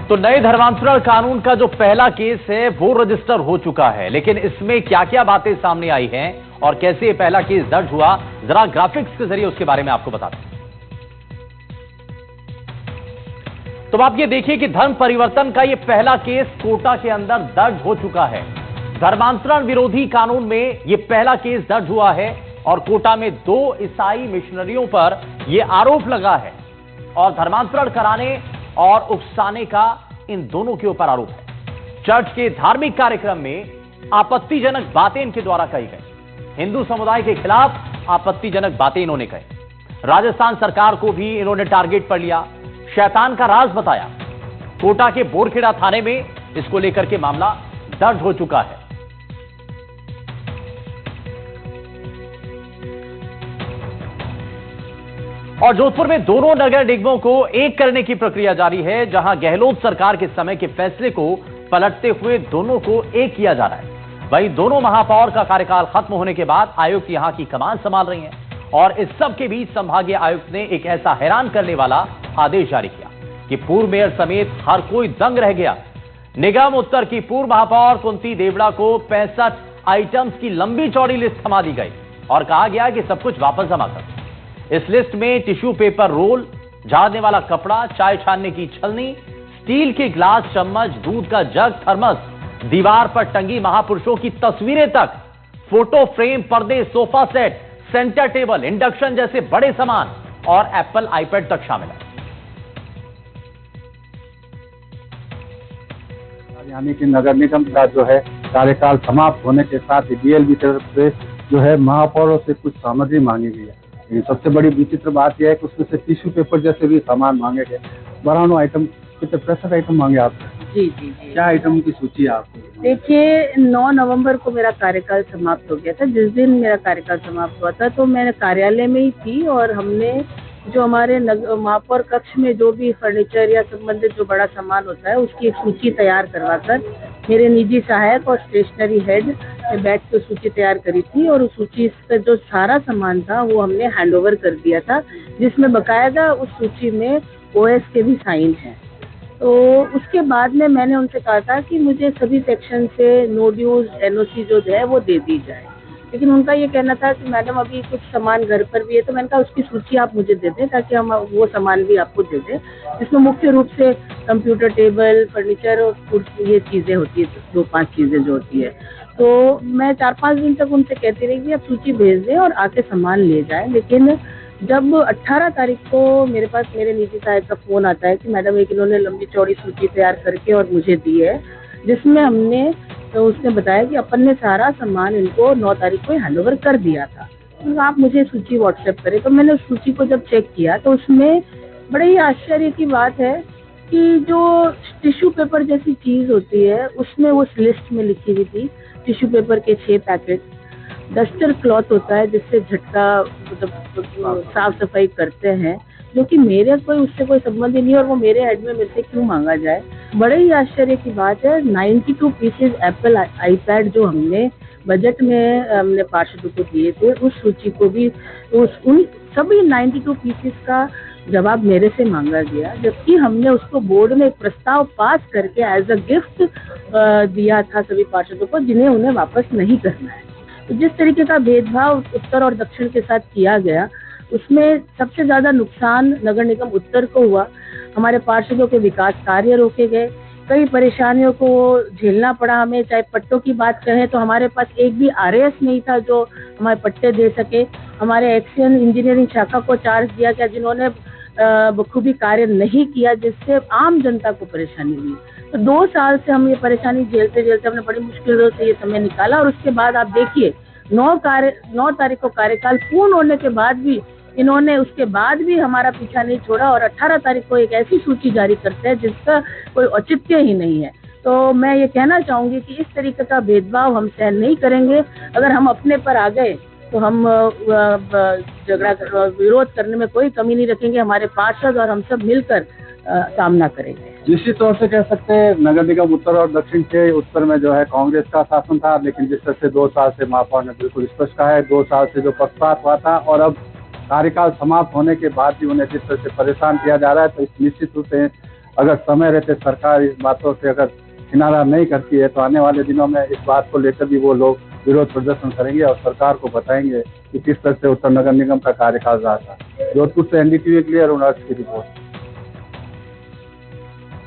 तो नए धर्मांतरण कानून का जो पहला केस है वो रजिस्टर हो चुका है, लेकिन इसमें क्या क्या बातें सामने आई हैं और कैसे ये पहला केस दर्ज हुआ, जरा ग्राफिक्स के जरिए उसके बारे में आपको बताते हैं। तो आप ये देखिए कि धर्म परिवर्तन का ये पहला केस कोटा के अंदर दर्ज हो चुका है। धर्मांतरण विरोधी कानून में ये पहला केस दर्ज हुआ है और कोटा में 2 ईसाई मिशनरियों पर यह आरोप लगा है और धर्मांतरण कराने और उकसाने का इन दोनों के ऊपर आरोप है। चर्च के धार्मिक कार्यक्रम में आपत्तिजनक बातें इनके द्वारा कही गई। हिंदू समुदाय के खिलाफ आपत्तिजनक बातें इन्होंने कही। राजस्थान सरकार को भी इन्होंने टारगेट पर लिया, शैतान का राज बताया। कोटा के बोरखेड़ा थाने में इसको लेकर के मामला दर्ज हो चुका है। और जोधपुर में दोनों नगर निगमों को एक करने की प्रक्रिया जारी है, जहां गहलोत सरकार के समय के फैसले को पलटते हुए दोनों को एक किया जा रहा है। वहीं दोनों महापौर का कार्यकाल खत्म होने के बाद आयुक्त यहां की कमान संभाल रही हैं और इस सब के बीच संभागीय आयुक्त ने एक ऐसा हैरान करने वाला आदेश जारी किया कि पूर्व मेयर समेत हर कोई दंग रह गया। निगम उत्तर की पूर्व महापौर कुंती देवड़ा को 65 आइटम्स की लंबी चौड़ी लिस्ट थमा दी गई और कहा गया कि सब कुछ वापस जमा कर। इस लिस्ट में टिश्यू पेपर रोल, झाड़ने वाला कपड़ा, चाय छानने की छलनी, स्टील के ग्लास, चम्मच, दूध का जग, थर्मस, दीवार पर टंगी महापुरुषों की तस्वीरें तक, फोटो फ्रेम, पर्दे, sofa set, centre table, induction जैसे बड़े सामान और एप्पल आईपैड तक शामिल है। यानी कि नगर निगम का जो है कार्यकाल समाप्त होने के साथ ही डीएलबी तरफ से जो है महापौरों से कुछ सामग्री मांगी गई है। सबसे बड़ी विचित्र बात यह है कि उसमें से टिश्यू पेपर जैसे भी सामान मांगे गए। 92 आइटम, कितने 65 आइटम मांगे आपसे? जी। क्या आइटम की सूची है आपको? देखिए, 9 नवंबर को मेरा कार्यकाल समाप्त हो गया था। जिस दिन मेरा कार्यकाल समाप्त हुआ था तो मैं कार्यालय में ही थी और हमने जो हमारे महापौर कक्ष में जो भी फर्नीचर या संबंधित जो बड़ा सामान होता है उसकी एक सूची तैयार करवाकर मेरे निजी सहायक और स्टेशनरी हेड ने बैठ के सूची तैयार करी थी और उस सूची का जो सारा सामान था वो हमने हैंडओवर कर दिया था, जिसमें बकायदा उस सूची में ओएस के भी साइन हैं। तो उसके बाद में मैंने उनसे कहा था कि मुझे सभी सेक्शन से नो ड्यूज एनओसी जो है वो दे दी जाए, लेकिन उनका ये कहना था कि मैडम अभी कुछ सामान घर पर भी है। तो मैंने कहा उसकी सूची आप मुझे दे दें ताकि हम वो सामान भी आपको दे दें, जिसमें मुख्य रूप से कंप्यूटर टेबल, फर्नीचर और ये चीज़ें होती है, 2-5 चीज़ें जो होती है। तो मैं 4-5 दिन तक उनसे कहती रही कि आप सूची भेज दें और आके सामान ले जाएं। लेकिन जब 18 तारीख को मेरे पास मेरे निजी सहायक का फ़ोन आता है कि मैडम एक इन्होंने लंबी चौड़ी सूची तैयार करके और मुझे दी है, जिसमें हमने तो उसने बताया कि अपन ने सारा सामान इनको 9 तारीख को हैंडओवर कर दिया था, तो आप मुझे सूची व्हाट्सएप करें। तो मैंने उस सूची को जब चेक किया तो उसमें बड़े ही आश्चर्य की बात है कि जो टिश्यू पेपर जैसी चीज़ होती है उसमें उस लिस्ट में लिखी हुई थी टिश्यू पेपर के 6 पैकेट, डस्टर क्लॉथ होता है जिससे झटका मतलब साफ सफाई करते हैं, जो कि मेरे कोई उससे कोई संबंध ही नहीं और वो मेरे हेड में मेरे से क्यों मांगा जाए। बड़े ही आश्चर्य की बात है, 92 पीसेज एप्पल आईपैड जो हमने बजट में हमने पार्षदों को दिए थे, उस सूची को भी उन सभी 92 पीसेज का जवाब मेरे से मांगा गया, जबकि हमने उसको बोर्ड में एक प्रस्ताव पास करके एज अ गिफ्ट दिया था सभी पार्षदों को, जिन्हें उन्हें वापस नहीं करना है। तो जिस तरीके का भेदभाव उत्तर और दक्षिण के साथ किया गया उसमें सबसे ज्यादा नुकसान नगर निगम उत्तर को हुआ। हमारे पार्षदों के विकास कार्य रोके गए, कई परेशानियों को झेलना पड़ा हमें। चाहे पट्टों की बात करें तो हमारे पास एक भी आरएएस नहीं था जो हमारे पट्टे दे सके। हमारे एक्शन इंजीनियरिंग शाखा को चार्ज दिया गया जिन्होंने बखूबी कार्य नहीं किया, जिससे आम जनता को परेशानी हुई। तो 2 साल से हम ये परेशानी झेलते झेलते हमने बड़ी मुश्किलों से ये समय निकाला और उसके बाद आप देखिए 9 तारीख को कार्यकाल पूर्ण होने के बाद भी इन्होंने उसके बाद भी हमारा पीछा नहीं छोड़ा और 18 तारीख को एक ऐसी सूची जारी करते हैं जिसका कोई औचित्य ही नहीं है। तो मैं ये कहना चाहूंगी कि इस तरीके का भेदभाव हम सहन नहीं करेंगे। अगर हम अपने पर आ गए तो हम झगड़ा विरोध करने में कोई कमी नहीं रखेंगे। हमारे पार्षद और हम सब मिलकर सामना करेंगे। निश्चित तौर से कह सकते हैं नगर निगम उत्तर और दक्षिण के उत्तर में जो है कांग्रेस का शासन था, लेकिन जिस तरह से 2 साल से महापौर ने बिल्कुल स्पष्ट कहा है, 2 साल से जो पक्षपात हुआ था और अब कार्यकाल समाप्त होने के बाद भी उन्हें जिस तरह से परेशान किया जा रहा है, तो इस निश्चित रूप से अगर समय रहते सरकार इस बातों से अगर किनारा नहीं करती है तो आने वाले दिनों में इस बात को लेकर भी वो लोग विरोध प्रदर्शन करेंगे और सरकार को बताएंगे कि किस तरह से उत्तर नगर निगम का कार्यकाल रहा था। जोधपुर से एनडीटीवी के लिए अरुण अर्श की रिपोर्ट।